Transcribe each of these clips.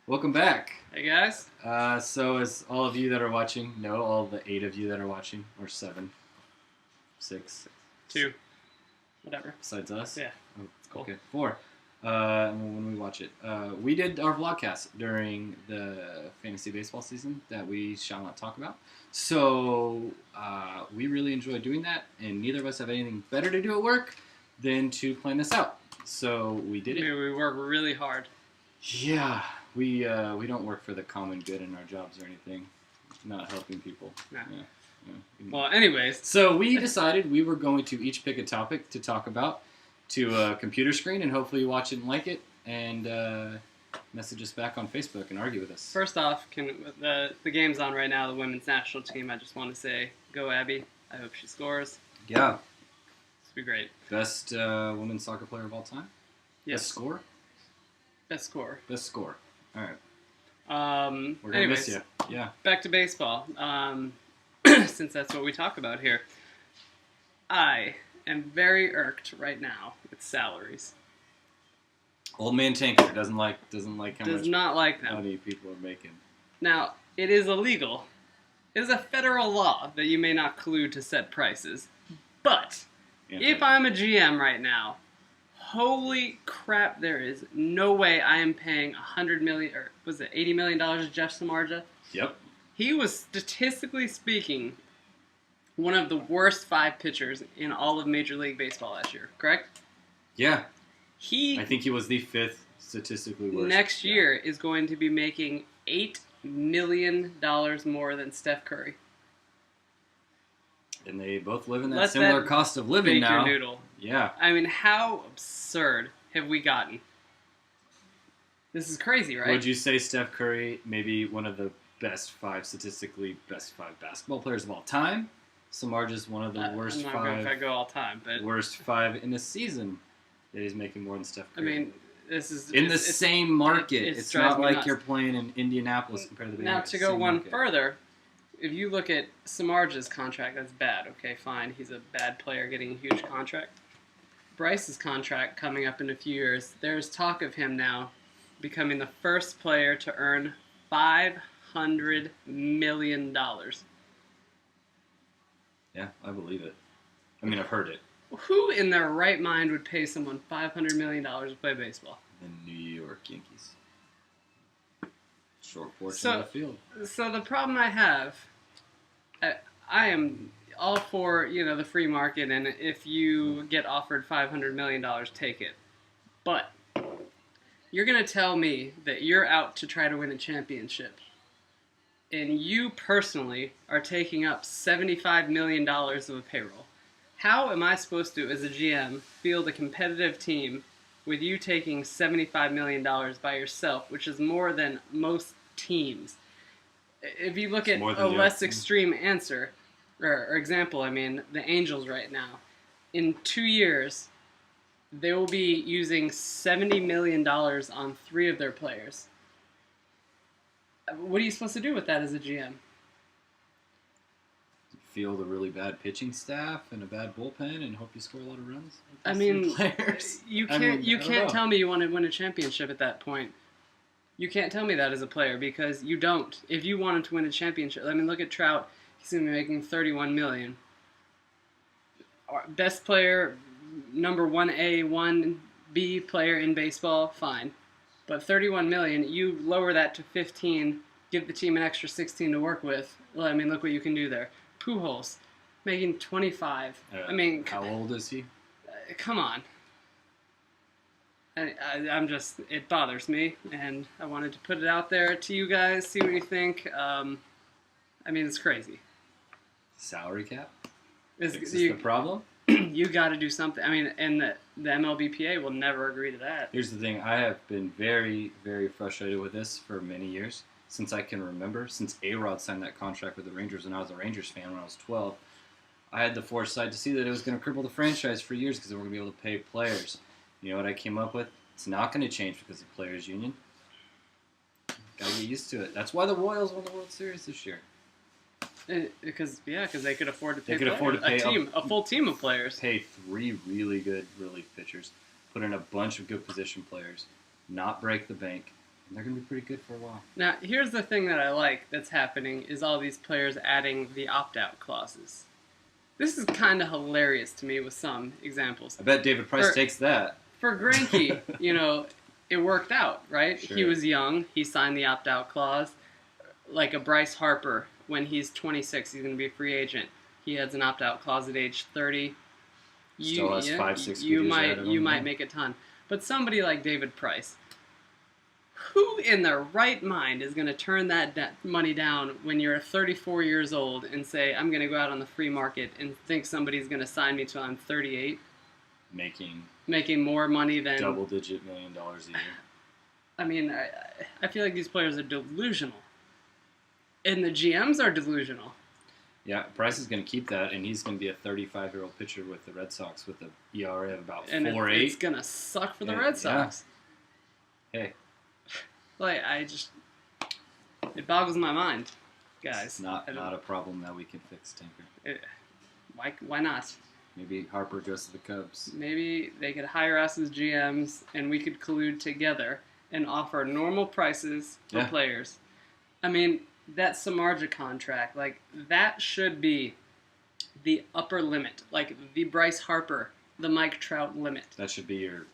Welcome back. Hey guys. So as all of you that are watching know, all the 8 of you that are watching, or 7, 6, 2. Whatever. besides us? Yeah. Oh, It's cool. Okay, 4. When we watch it. We did our vlogcast during the fantasy baseball season that we shall not talk about. So we really enjoyed doing that, and neither of us have anything better to do at work than to plan this out. So we did it. We work really hard. Yeah, we don't work for the common good in our jobs or anything. Not helping people. No. Yeah. Well, anyways. So we decided we were going to each pick a topic to talk about to a computer screen, and hopefully you watch it and like it, and message us back on Facebook and argue with us. First off, the game's on right now, the women's national team. I just want to say, go Abby. I hope she scores. Yeah. This will be great. Best women's soccer player of all time? Yes. Best score? Best score. Best score. All right. We're going to anyways, miss you. Yeah. back to baseball. Since that's what we talk about here. I am very irked right now with salaries. Old man Tanker doesn't like how Does much not like them. money people are making. Now, it is illegal. It is a federal law that you may not collude to set prices. But if I'm a GM right now, holy crap, there is no way I am paying $100 million, or was it $80 million to Jeff Samardzija? Yep. He was, statistically speaking, one of the worst 5 pitchers in all of Major League Baseball last year, correct? Yeah. He, I think he was the 5th statistically worst. next year, is going to be making $8 million more than Steph Curry. And they both live in that Let similar that cost of living Bake now. your noodle. Yeah. I mean, how absurd have we gotten? This is crazy, right? Would you say Steph Curry maybe one of the statistically best 5 basketball players of all time? Samardzija's one of the worst I'm not going 5. if I go all time, but Worst 5 in a season that he's making more than Steph I Curry. mean, this is in the same market. it It's drives not me like nuts. you're playing in Indianapolis compared to the Now, Bay to go same one market. further, if you look at Samardzija's contract, that's bad. Okay, fine, he's a bad player getting a huge contract. Bryce's contract coming up in a few years. There's talk of him now becoming the first player to earn $500 million. Yeah, I believe it. I mean, I've heard it. Who in their right mind would pay someone $500 million to play baseball? The New York Yankees. Short portion So- of the field. So the problem I have, I am all for, the free market, and if you get offered $500 million, take it. But you're going to tell me that you're out to try to win a championship, and you personally are taking up $75 million of a payroll. How am I supposed to, as a GM, field a competitive team with you taking $75 million by yourself, which is more than most teams? If you look at more than a the less other team. extreme answer, or example, I mean, the Angels right now, in 2 years, they will be using $70 million on 3 of their players. What are you supposed to do with that as a GM? Field a really bad pitching staff and a bad bullpen and hope you score a lot of runs. I mean, players. you I can't mean, I don't know. tell me you want to win a championship at that point. You can't tell me that as a player because you don't. If you wanted to win a championship, I mean, look at Trout. He's going to be making $31 million. Our best player, number 1A, 1B player in baseball, fine. But $31 million, you lower that to 15, give the team an extra 16 to work with. Well, I mean, look what you can do there. Pujols, making 25. I mean, how old is he? come on. I'm just, it bothers me, and I wanted to put it out there to you guys, see what you think. I mean, it's crazy. Salary cap? Is Is this the problem? you got to do something. I mean, and the MLBPA will never agree to that. Here's the thing. I have been very, very frustrated with this for many years. Since I can remember. Since A-Rod signed that contract with the Rangers and I was a Rangers fan when I was 12. I had the foresight to see that it was going to cripple the franchise for years because they weren't going to be able to pay players. You know what I came up with? It's not going to change because of Players Union. Got to get used to it. That's why the Royals won the World Series this year. Because they could afford to pay. They could afford to pay a full team of players. Pay 3 really good relief pitchers, put in a bunch of good position players, not break the bank, And they're going to be pretty good for a while. Now, here's the thing that I like that's happening is all these players adding the opt-out clauses. This is kind of hilarious to me with some examples. I bet David Price takes that. For Greinke, it worked out, right? Sure. He was young. He signed the opt-out clause. Like a Bryce Harper, when he's 26, he's going to be a free agent. He has an opt-out clause at age 30. Still has 5-6 you years might ahead of him, you might yeah. make a ton. But somebody like David Price, who in their right mind is going to turn that money down when you're 34 years old and say, I'm going to go out on the free market and think somebody's going to sign me till I'm 38? Making more money than... double-digit $1 million a year. I mean, I feel like these players are delusional. And the GMs are delusional. Yeah, Price is going to keep that, and he's going to be a 35-year-old pitcher with the Red Sox with an ERA of about 4.8. It's going to suck for the Red Sox. Yeah. Hey. Like, it boggles my mind, guys. It's not a problem that we can fix, Tinker. Why not? Maybe Harper goes to the Cubs. Maybe they could hire us as GMs, and we could collude together and offer normal prices for players. I mean, that Samardzija contract, like, that should be the upper limit. Like, the Bryce Harper, the Mike Trout limit. That should be your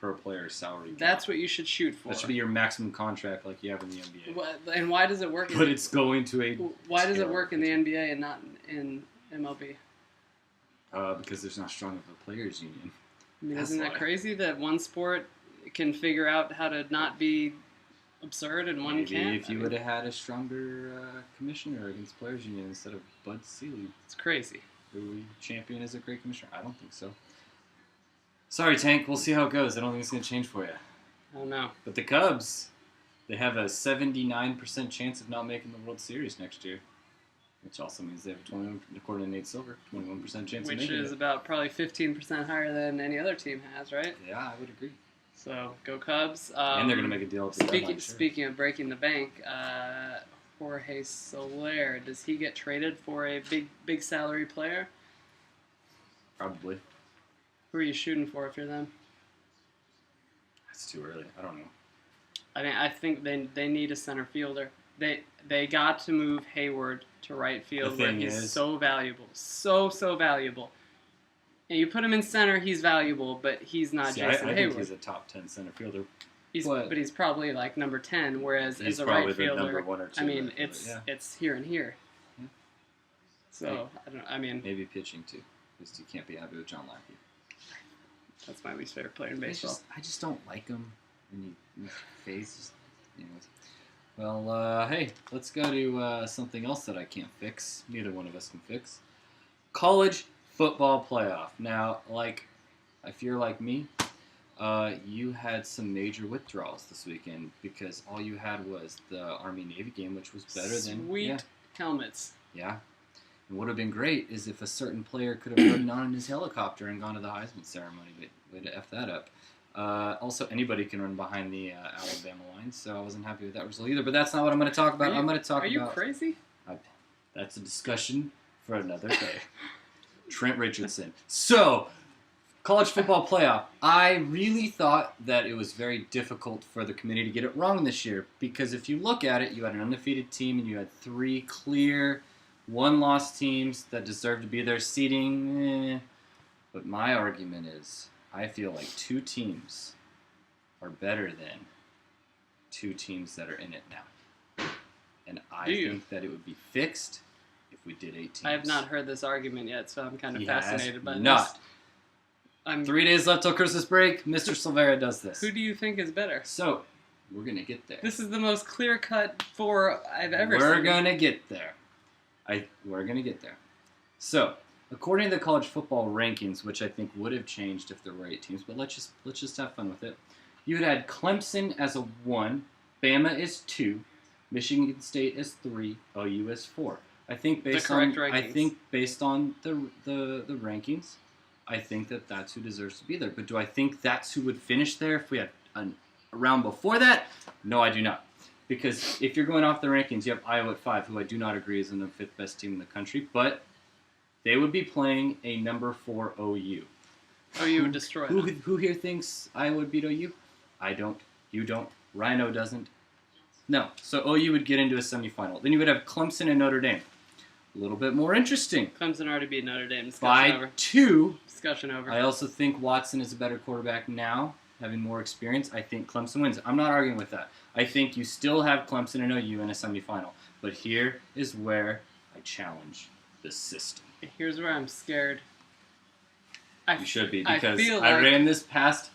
per-player salary cap. That's what you should shoot for. That should be your maximum contract like you have in the NBA. And why does it work? But it's going to a... Why does it work in the NBA and not in MLB? Because there's not strong of a players' union. I mean, isn't that crazy that one sport can figure out how to not be absurd and one can't? Maybe if you would have had a stronger commissioner against players' union instead of Bud Selig. It's crazy. Who champion is a great commissioner? I don't think so. Sorry, Tank. We'll see how it goes. I don't think it's going to change for you. I don't know. But the Cubs, they have a 79% chance of not making the World Series next year. Which also means they have a 21, according to Nate Silver, 21% chance of making it. Which is about probably 15% higher than any other team has, right? Yeah, I would agree. So, go Cubs. And they're going to make a deal at the deadline, sure. Speaking of breaking the bank, Jorge Soler, does he get traded for a big salary player? Probably. Who are you shooting for if you're them? It's too early. I don't know. I mean, I think they need a center fielder. They got to move Hayward to right field where he's so valuable. So valuable. And you put him in center, he's valuable, but he's not Jason Hayward. I think he's a top 10 center fielder. But he's probably like number 10, whereas as a right fielder, number 1 or 2. I mean, it's here and here. Yeah. So, I don't know. I mean, maybe pitching too, because you can't be happy with John Lackey. That's my least favorite player in baseball. I just don't like him when his face. Anyways. Well, hey, let's go to something else that I can't fix. Neither one of us can fix. College football playoff. Now, if you're like me, you had some major withdrawals this weekend because all you had was the Army-Navy game, which was better than... Sweet helmets. Yeah. And what would have been great is if a certain player could have ridden on in his helicopter and gone to the Heisman ceremony. Way to F that up. Also, anybody can run behind the Alabama line, so I wasn't happy with that result either. But that's not what I'm going to talk about. I'm going to talk about... Are you crazy? That's a discussion for another day. Trent Richardson. So, college football playoff. I really thought that it was very difficult for the committee to get it wrong this year because if you look at it, you had an undefeated team and you had 3 clear one-loss teams that deserved to be there. Seeding, But my argument is, I feel like 2 teams are better than 2 teams that are in it now. And I think that it would be fixed if we did 8 teams. I have not heard this argument yet, so I'm kind of fascinated by this. 3 days left till Christmas break. Mr. Silvera does this. Who do you think is better? So, we're going to get there. This is the most clear-cut 4 I've ever seen. We're going to get there. We're going to get there. So, according to the college football rankings, which I think would have changed if there were 8 teams, but let's just have fun with it. You had Clemson as a 1, Bama is 2, Michigan State is 3, OU is 4. I think based on the rankings, I think that's who deserves to be there. But do I think that's who would finish there if we had a round before that? No, I do not. Because if you're going off the rankings, you have Iowa at 5, who I do not agree is in the 5th best team in the country, but they would be playing a number 4 OU. OU would destroy them. Who here thinks Iowa would beat OU? I don't. You don't. Rhino doesn't. No. So OU would get into a semifinal. Then you would have Clemson and Notre Dame. A little bit more interesting. Clemson already beat Notre Dame. By Discussion over. 2. Discussion over. I also think Watson is a better quarterback now, having more experience. I think Clemson wins. I'm not arguing with that. I think you still have Clemson and OU in a semifinal. But here is where I challenge the system. Here's where I'm scared. You should be, because feel I like- ran this past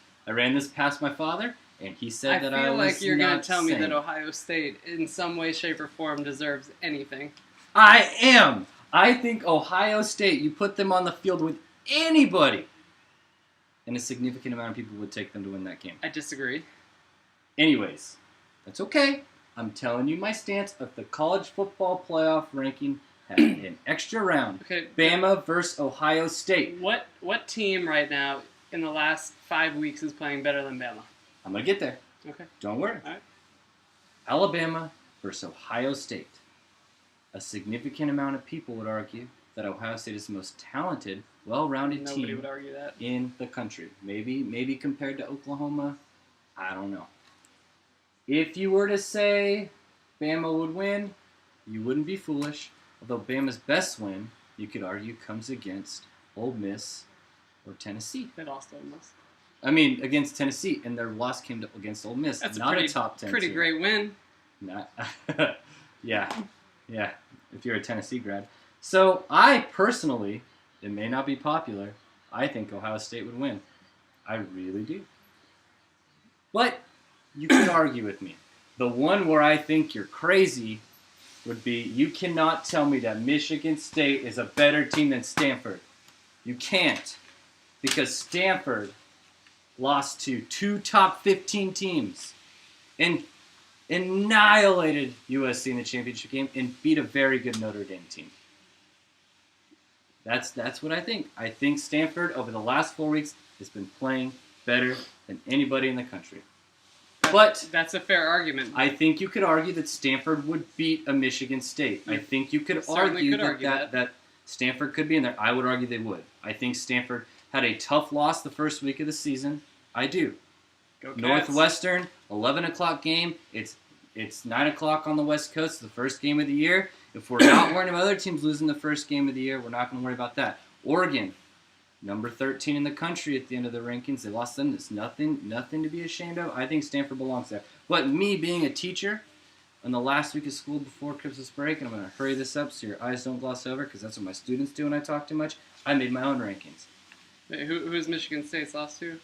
my father, and he said that I feel was like you're not going to tell me sane. that Ohio State, in some way, shape, or form, deserves anything. I am. I think Ohio State, you put them on the field with anybody, and a significant amount of people would take them to win that game. I disagree. Anyways, that's okay. I'm telling you my stance of the college football playoff ranking had an extra round. Okay. Bama versus Ohio State. What team right now in the last 5 weeks is playing better than Bama? I'm going to get there. Okay. Don't worry. All right. Alabama versus Ohio State. A significant amount of people would argue that Ohio State is the most talented, well-rounded Nobody team would argue that. in the country. Maybe compared to Oklahoma. I don't know. If you were to say Bama would win, you wouldn't be foolish. Although Bama's best win, you could argue, comes against Ole Miss or Tennessee. They lost Ole Miss. I mean, against Tennessee, and their loss came against Ole Miss. That's not a pretty, top 10 pretty team. great win. Not, yeah, if you're a Tennessee grad. So I personally, it may not be popular, I think Ohio State would win. I really do. But you could argue with me. The one where I think you're crazy would be, you cannot tell me that Michigan State is a better team than Stanford. You can't. Because Stanford lost to 2 top 15 teams and annihilated USC in the championship game and beat a very good Notre Dame team. That's what I think. I think Stanford, over the last 4 weeks, has been playing better than anybody in the country. But That's a fair argument. I think you could argue that Stanford would beat a Michigan State. I think you could certainly argue, could that Stanford could be in there. I would argue they would. I think Stanford had a tough loss the first week of the season. I do. Go Cats. Northwestern, 11 o'clock game. It's 9 o'clock on the West Coast, the first game of the year. If we're not worrying about other teams losing the first game of the year, we're not going to worry about that. Oregon, number 13 in the country at the end of the rankings. They lost them. It's nothing to be ashamed of. I think Stanford belongs there. But me being a teacher in the last week of school before Christmas break, and I'm going to hurry this up so your eyes don't gloss over, because that's what my students do when I talk too much, I made my own rankings. Wait, who's Michigan State's lost to?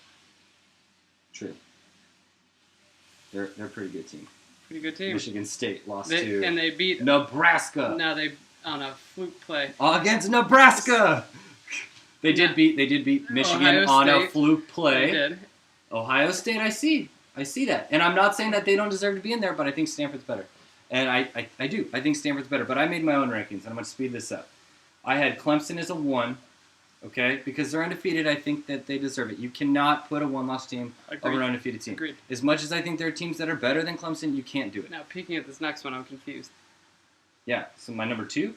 True. They're a pretty good team. Pretty good team. Michigan State lost to And they beat. Nebraska. No, they on a fluke play. Against Nebraska. They did beat Michigan Ohio on a State. fluke They play. did. Ohio State, I see that. And I'm not saying that they don't deserve to be in there, but I think Stanford's better. And I do. I think Stanford's better. But I made my own rankings, and I'm going to speed this up. I had Clemson as a 1, okay? Because they're undefeated, I think that they deserve it. You cannot put a one-loss team Agreed. over an undefeated team. Agreed. As much as I think there are teams that are better than Clemson, you can't do it. Now, peeking at this next one, I'm confused. Yeah, so my number 2,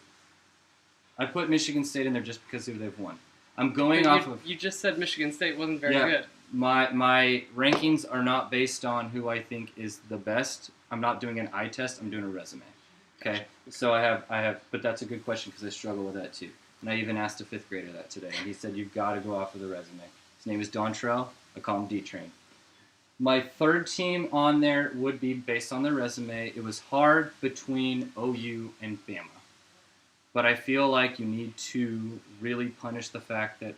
I put Michigan State in there just because they've won. I'm going You- off of... You just said Michigan State wasn't very Yeah. good. My rankings are not based on who I think is the best. I'm not doing an eye test. I'm doing a resume. Okay, so I have, but that's a good question because I struggle with that too. And I even asked a 5th grader that today, and he said you've got to go off of the resume. His name is Don Trell. I call him D-Train. My 3rd team on there would be based on the resume. It was hard between OU and Bama, but I feel like you need to really punish the fact that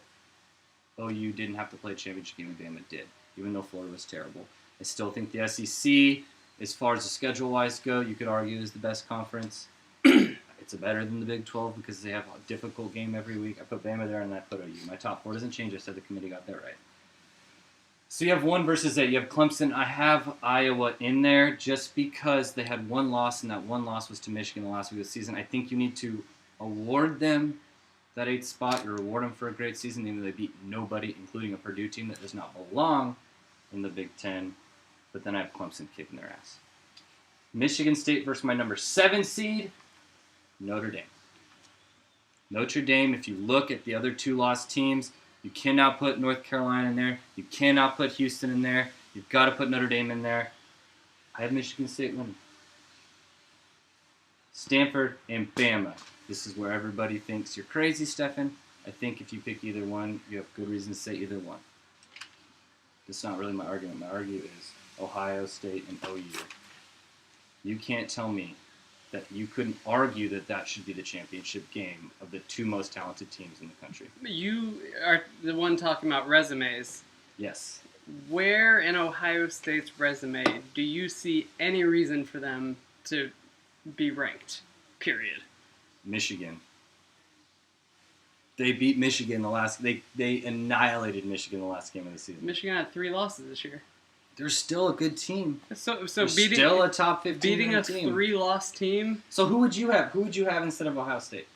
OU didn't have to play a championship game and Bama did, even though Florida was terrible. I still think the SEC, as far as the schedule-wise go, you could argue is the best conference. It's better than the Big 12 because they have a difficult game every week. I put Bama there and I put OU. My top 4 doesn't change. I said the committee got that right. So you have 1 versus 8. You have Clemson. I have Iowa in there just because they had 1 loss, and that 1 loss was to Michigan the last week of the season. I think you need to award them that 8th spot. You reward them for a great season, even though they beat nobody, including a Purdue team that does not belong in the Big Ten. But then I have Clemson kicking their ass. Michigan State versus my number 7 seed, Notre Dame. Notre Dame, if you look at the other 2 lost teams, you cannot put North Carolina in there. You cannot put Houston in there. You've got to put Notre Dame in there. I have Michigan State winning. Stanford and Bama. This is where everybody thinks you're crazy, Stefan. I think if you pick either one, you have good reason to say either one. That's not really my argument. My argument is Ohio State and OU. You can't tell me that you couldn't argue that that should be the championship game of the two most talented teams in the country. You are the one talking about resumes. Yes. Where in Ohio State's resume do you see any reason for them to be ranked? Period. Michigan. They beat Michigan the last. They annihilated Michigan the last game of the season. Michigan had 3 losses this year. They're still a good team. So They're beating still a top 15 beating a team. 3-loss team. So who would you have? Who would you have instead of Ohio State?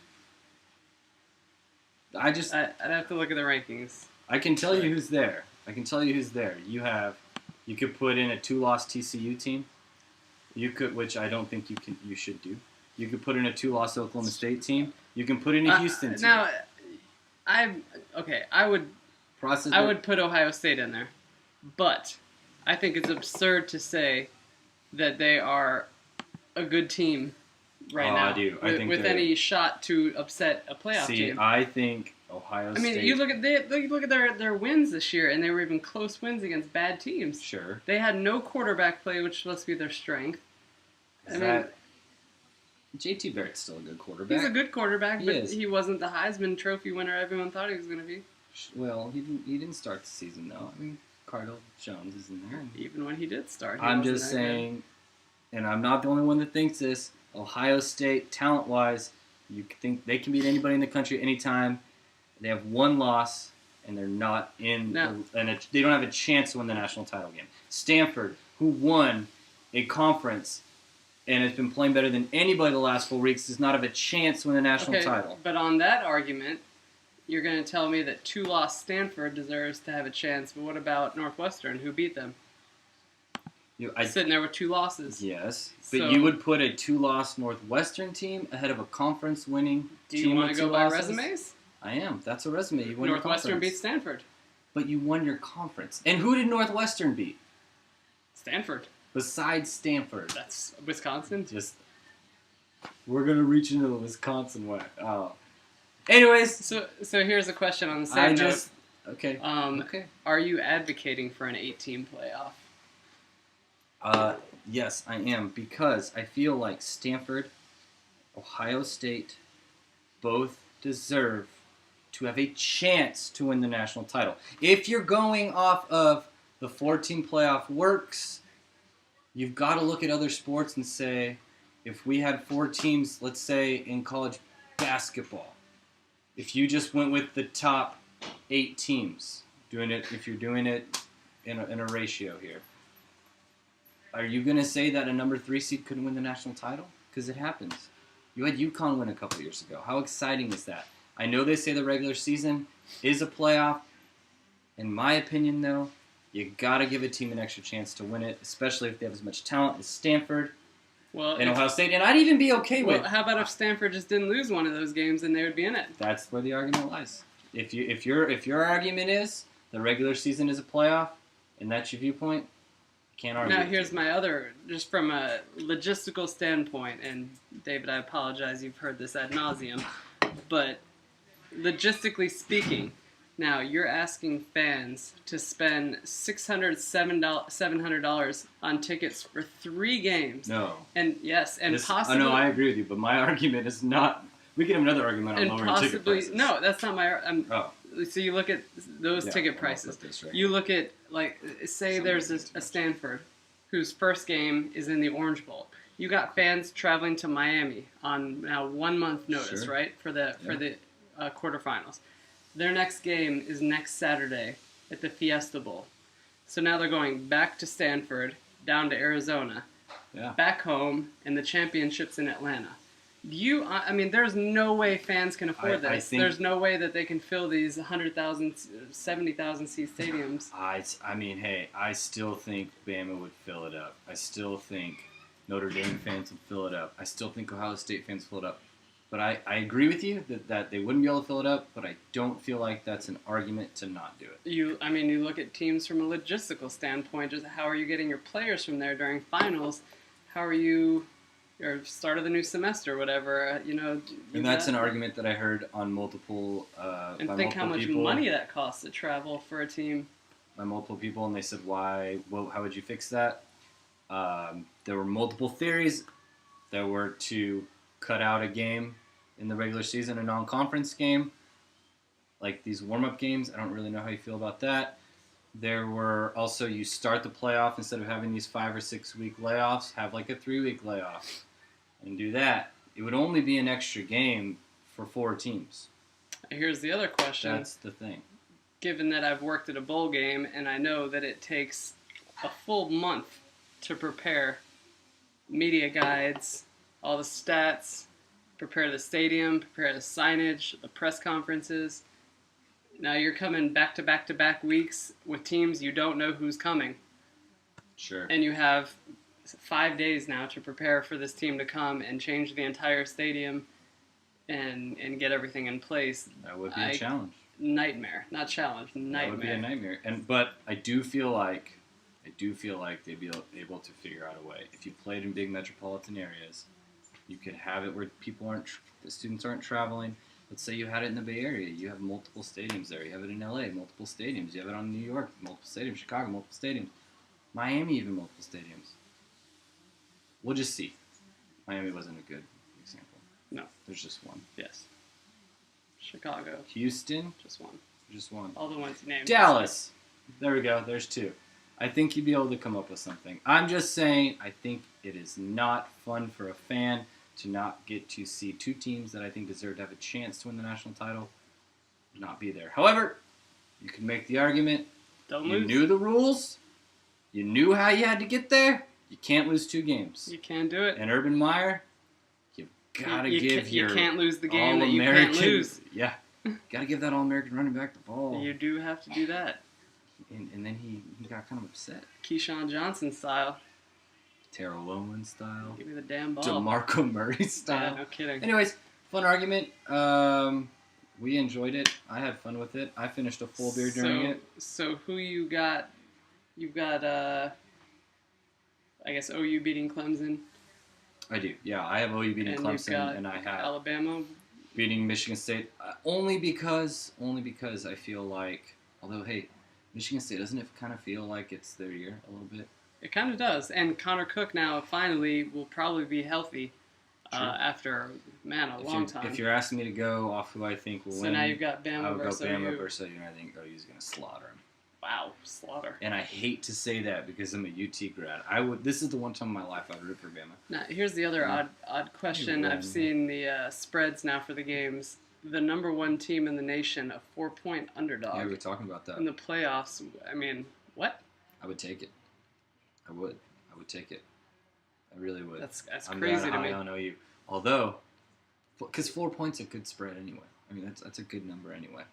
I'd have to look at the rankings. I can tell you who's there. You could put in a 2-loss TCU team. You could, which I don't think you should do. You could put in a 2-loss Oklahoma State team. You can put in a Houston team. Now, I would put Ohio State in there, but I think it's absurd to say that they are a good team right now. I do. I think with any shot to upset a playoff team. I think Ohio State. I mean, you look at their wins this year, and they were even close wins against bad teams. Sure. They had no quarterback play, which must be their strength. JT Barrett's still a good quarterback. He's a good quarterback, but is. He wasn't the Heisman Trophy winner everyone thought he was going to be. Well, he didn't start the season though. I mean, Cardell Jones is in there. Even when he did start, I'm just saying, and I'm not the only one that thinks this. Ohio State, talent-wise, you think they can beat anybody in the country anytime. They have 1 loss, and they're not in. They don't have a chance to win the national title game. Stanford, who won a conference and has been playing better than anybody the last 4 weeks, does not have a chance to win the national title. But on that argument, you're going to tell me that 2-loss Stanford deserves to have a chance, but what about Northwestern, who beat them? Sitting there with 2 losses. Yes, but you would put a 2-loss Northwestern team ahead of a conference-winning team. Do you want to go by resumes? I am. That's a resume. You won Northwestern beat Stanford. But you won your conference. And who did Northwestern beat? Stanford. Besides Stanford. That's Wisconsin. We're going to reach into the Wisconsin way. Oh. Anyways. So here's a question on the same note. Okay. Okay. Are you advocating for an 8-team playoff? Yes, I am. Because I feel like Stanford, Ohio State, both deserve to have a chance to win the national title. If you're going off of the 4-team playoff works, you've got to look at other sports and say, if we had 4 teams, let's say in college basketball, if you just went with the top 8 teams, if you're doing it in a ratio here, are you going to say that a number 3 seed couldn't win the national title? Because it happens. You had UConn win a couple years ago. How exciting is that? I know they say the regular season is a playoff. In my opinion, though, you got to give a team an extra chance to win it, especially if they have as much talent as Stanford and Ohio State. And I'd even be okay with. How about if Stanford just didn't lose one of those games and they would be in it? That's where the argument lies. If your argument is the regular season is a playoff, and that's your viewpoint, can't argue. Now here's my other, just from a logistical standpoint, and David, I apologize, you've heard this ad nauseum, but logistically speaking, now you're asking fans to spend $700 on tickets for 3 games. No. And yes, and possibly. No, I agree with you, but my argument is not. We can have another argument on lowering ticket prices. No, that's not my. So you look at those ticket prices. You look at, say there's a Stanford whose first game is in the Orange Bowl. You got fans traveling to Miami on now 1 month notice, right, for the quarterfinals. Their next game is next Saturday at the Fiesta Bowl. So now they're going back to Stanford, down to Arizona, back home, and the championship's in Atlanta. There's no way fans can afford this. There's no way that they can fill these 100,000, 70,000 seat stadiums. I still think Bama would fill it up. I still think Notre Dame fans would fill it up. I still think Ohio State fans fill it up. But I agree with you that they wouldn't be able to fill it up, but I don't feel like that's an argument to not do it. You look at teams from a logistical standpoint. Just how are you getting your players from there during finals? How are you, or start of the new semester, whatever? And that's an argument that I heard on multiple And by think multiple how much people, money that costs to travel for a team. by multiple people, and they said, why? Well, how would you fix that? There were multiple theories. There were to cut out a game in the regular season, a non-conference game, like these warm-up games. I don't really know how you feel about that. There were also, you start the playoff instead of having these 5 or 6 week layoffs, have like a 3-week layoff and do that. It would only be an extra game for 4 teams. Here's the other question. That's the thing. Given that I've worked at a bowl game and I know that it takes a full month to prepare media guides, all the stats, prepare the stadium, prepare the signage, the press conferences. Now you're coming back to back to back weeks with teams you don't know who's coming. Sure. And you have 5 days now to prepare for this team to come and change the entire stadium and get everything in place. That would be a challenge. Nightmare. Not challenge. Nightmare. That would be a nightmare. But I do feel like they'd be able to figure out a way. If you played in big metropolitan areas, you could have it where the students aren't traveling. Let's say you had it in the Bay Area. You have multiple stadiums there. You have it in LA, multiple stadiums. You have it on New York, multiple stadiums. Chicago, multiple stadiums. Miami, even multiple stadiums. We'll just see. Miami wasn't a good example. No. There's just one. Yes. Chicago. Houston, Just one. just one. All the ones you named. Dallas. There we go. There's 2. I think you'd be able to come up with something. I'm just saying, I think it is not fun for a fan to not get to see 2 teams that I think deserve to have a chance to win the national title not be there. However, you can make the argument. Don't You lose. knew the rules. You knew how you had to get there. You can't lose 2 games. You can't do it. And Urban Meyer, you've got to give your You can't lose the game that you can't All-American. lose. Yeah. Got to give that All-American running back the ball. You do have to do that. And then he got kind of upset. Keyshawn Johnson style. Terrell Owens style. Give me the damn ball. DeMarco Murray Yeah, style. no kidding. Anyways, fun argument. We enjoyed it. I had fun with it. I finished a full beer during it. So who you got? You've got, I guess, OU beating Clemson. I do. Yeah, I have OU beating And you've Clemson, got and I have Alabama. beating Michigan State. Only because I feel like, although, hey, Michigan State, doesn't it kind of feel like it's their year a little bit? It kind of does. And Connor Cook now finally will probably be healthy True. after, a long time. If you're asking me to go off who I think will So win, now you've got I Bama would go versus Bama OU. versus OU, and I think OU's going to slaughter him. Wow, slaughter. And I hate to say that because I'm a UT grad. This is the one time in my life I'd root for Bama. Now, here's the other odd question. You're I've wrong. seen the spreads now for the games. The number 1 team in the nation, a 4-point underdog Yeah, we were talking about that. in the playoffs. I mean, what? I would take it. I would take it. I really would. That's I'm crazy that to high me. on OU. Although, because 4 points a good spread anyway. I mean, that's a good number anyway.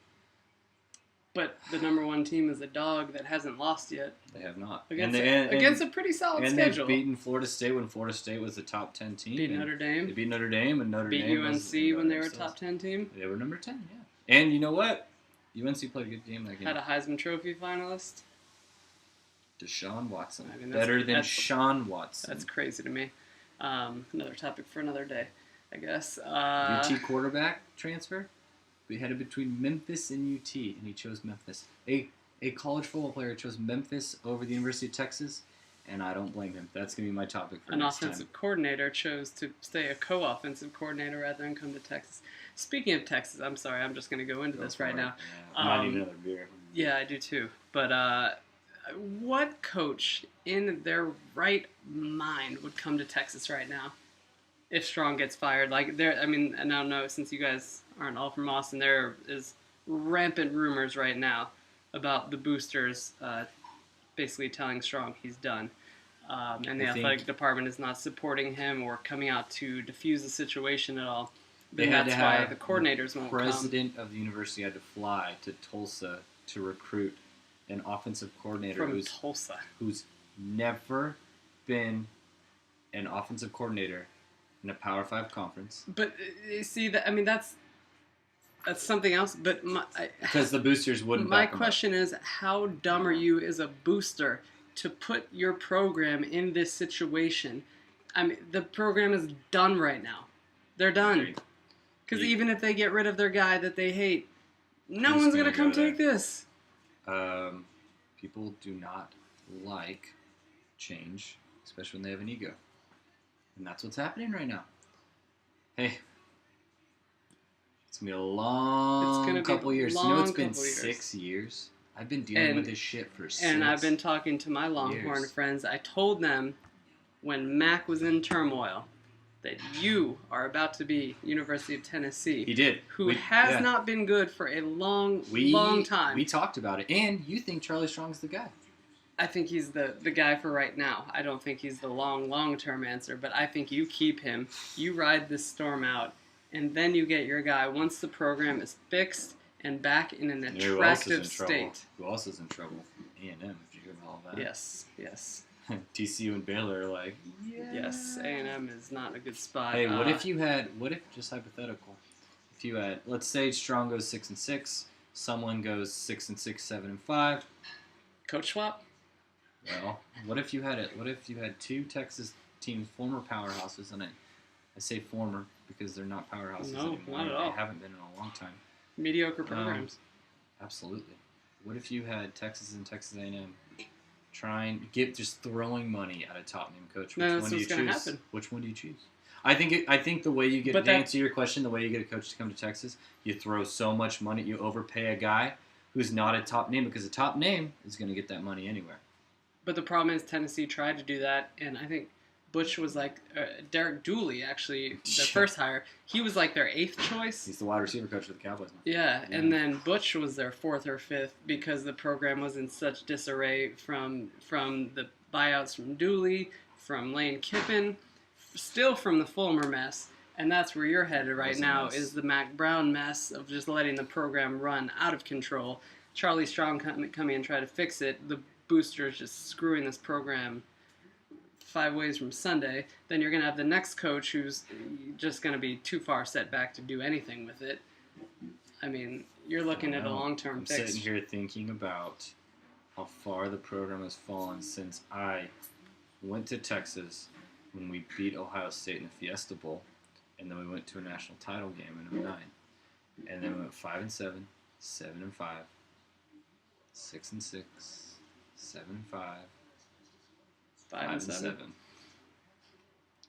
But the number 1 team is a dog that hasn't lost yet They have not. against a pretty solid and schedule. they've beaten Florida State when Florida State was the top 10 team. Beat and Notre They Dame. beat Notre Dame, and Notre Beat Dame UNC was, when they were a still- top 10 team. They were number 10, yeah. And you know what? UNC played a good game that game. Had a Heisman Trophy finalist. Deshaun Watson. I mean, that's- Better than that's- Sean Watson. That's crazy to me. Another topic for another day, I guess. UT quarterback transfer. We had it between Memphis and UT, and he chose Memphis. A college football player chose Memphis over the University of Texas, and I don't blame him. That's going to be my topic for An next offensive coordinator chose to stay a co-offensive coordinator rather than come to Texas. Speaking of Texas, I'm sorry, I'm just going to go into time. this right now. Yeah, I might need another beer. Yeah, I do too. But what coach in their right mind would come to Texas right now if Strong gets fired? Like, I don't know, since you guys aren't all from Austin, there is rampant rumors right now about the boosters basically telling Strong he's done. And the I think- athletic department is not supporting him or coming out to diffuse the situation at all. They And had that's to why have the coordinators won't come. President of the university had to fly to Tulsa to recruit an offensive coordinator From Tulsa. who's never been an offensive coordinator in a Power 5 conference. But see that I mean that's something else. But Because the boosters wouldn't. my back 'em up. question is, how dumb are you as a booster to put your program in this situation? I mean, the program is done right now. They're done. Agreed. Because Yeah. even if they get rid of their guy that they hate, no Who's one's gonna gonna come go there? take this. People do not like change, especially when they have an ego. And that's what's happening right now. Hey, it's going to be a long couple years. You know, it's been 6 years. I've been dealing with this shit for 6 years. And I've been talking to my Longhorn friends. I told them when Mac was in turmoil that you are about to be University of Tennessee. He did. Who has not been good for a long time. We talked about it. And you think Charlie Strong's the guy. I think he's the guy for right now. I don't think he's the long-term answer, but I think you keep him. You ride this storm out, and then you get your guy once the program is fixed and back in an attractive state. Who else is in trouble? A&M. Did you hear about all that? Yes. TCU and Baylor are like, Yes, A&M is not in a good spot. Hey, what if just hypothetical, if you had, let's say Strong goes 6-6, someone goes 6-6, 7-5. Coach swap? Well, what if you had two Texas teams, former powerhouses, and I say former because they're not powerhouses No, anymore. not at all. They haven't been in a long time. Mediocre programs. Absolutely. What if you had Texas and Texas A&M just throwing money at a top name coach? Which one do you choose? Happen. Which one do you choose? I think the way you get to answer your question, the way you get a coach to come to Texas, you throw so much money, you overpay a guy who's not a top name, because a top name is going to get that money anywhere. But the problem is Tennessee tried to do that, and I think Butch was like Derek Dooley, actually, the first hire. He was like their 8th choice. He's the wide receiver coach for the Cowboys now. Yeah, and then Butch was their 4th or 5th because the program was in such disarray from the buyouts from Dooley, from Lane Kiffin, still from the Fulmer mess. And that's where you're headed right now, is the Mac Brown mess of just letting the program run out of control. Charlie Strong coming and try to fix it. The boosters just screwing this program 5 ways from Sunday. Then you're going to have the next coach who's just going to be too far set back to do anything with it. I mean, you're looking at a long-term fix. I'm sitting here thinking about how far the program has fallen since I went to Texas when we beat Ohio State in the Fiesta Bowl, and then we went to a national title game in 2009. And then we went 5-7, 7-5, 6-6, 7-5, 5-7.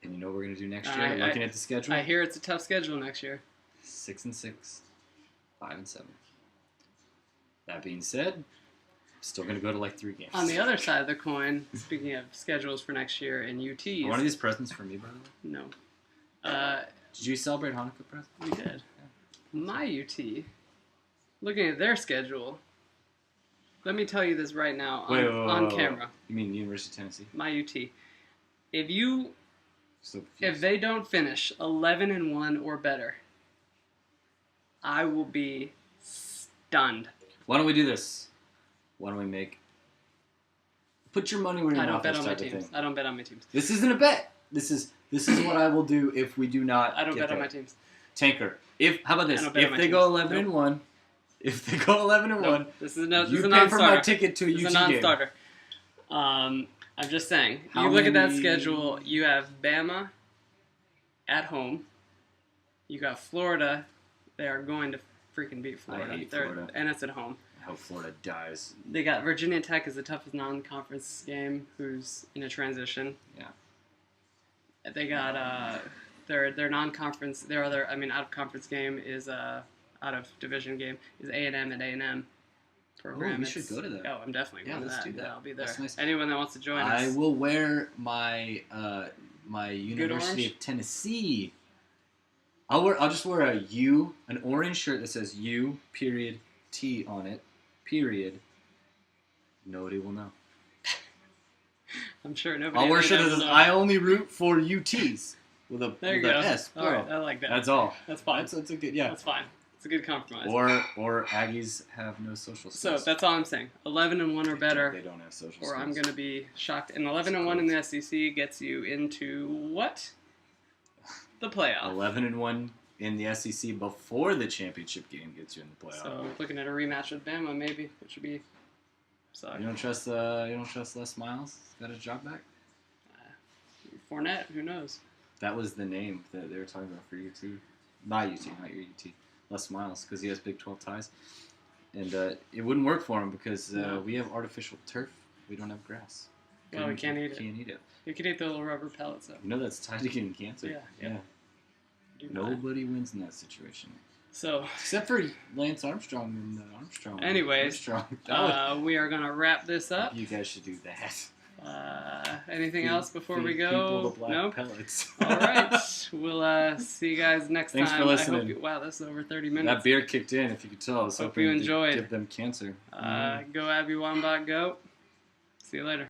And you know what we're going to do next year? Looking at the schedule? I hear it's a tough schedule next year. 6-6, 5-7. That being said, still going to go to like 3 games. On the other side of the coin, speaking of schedules for next year and UTs. Are one of these presents for me, by the way? No. Did you celebrate Hanukkah presents? We did. My UT, looking at their schedule, let me tell you this right now on camera. You mean University of Tennessee? My UT. If they don't finish 11-1 or better, I will be stunned. Why don't we do this? Why don't we put your money where your mouth is type of thing. I don't bet on my teams. This isn't a bet. This is what I will do if we do not. I don't bet on my teams. Tanker. How about this? If they go 11-1, this is a non-starter. You pay for my ticket to a UT game. This is a non-starter. I'm just saying. You look at that schedule. You have Bama at home. You got Florida. They are going to freaking beat Florida. I hate Florida. And it's at home. I hope Florida dies. They got Virginia Tech as the toughest non-conference game, who's in a transition. Yeah. They got their non-conference, out-of-conference game is out-of-division game is A&M and A&M program. Oh, we should go to that. Oh, I'm definitely going to that. Do that. I'll be there. That's nice. Anyone that wants to join us. I will wear my University of Tennessee. I'll just wear an orange shirt that says U period T on it period. Nobody will know. I'm sure nobody. I'll wear a shirt that says I only root for UTs with a S. All right, I like that. That's all. That's fine. That's a good That's fine. It's a good compromise. Or Aggies have no social skills. So that's all I'm saying. 11-1 or better. They don't have social skills. Or I'm going to be shocked. And 11-1 in the SEC gets you into what? the playoff. 11-1 in the SEC before the championship game gets you in the playoff. So looking at a rematch with Bama, maybe, which would be. Suck. You don't trust Les Miles? Got his job back? Fournette, who knows? That was the name that they were talking about for UT. Not your UT. Les Miles, because he has Big 12 ties. And it wouldn't work for him because we have artificial turf. We don't have grass. Well, we can't eat it. Can't eat it. You could eat the little rubber pellets, though. You know that's tied to getting cancer. Yeah. Do not. Nobody wins in that situation. So, Except for Lance Armstrong and Armstrong. anyways, Armstrong. we are going to wrap this up. You guys should do that. Anything else before we Feed go? people the black Nope. pellets. All right. We'll see you guys next Thanks time. for listening. I hope wow, this is over 30 That minutes. beer kicked in, if you could tell. I was Hope hoping you to enjoyed. give them cancer. Go Abby Wambach, go. See you later.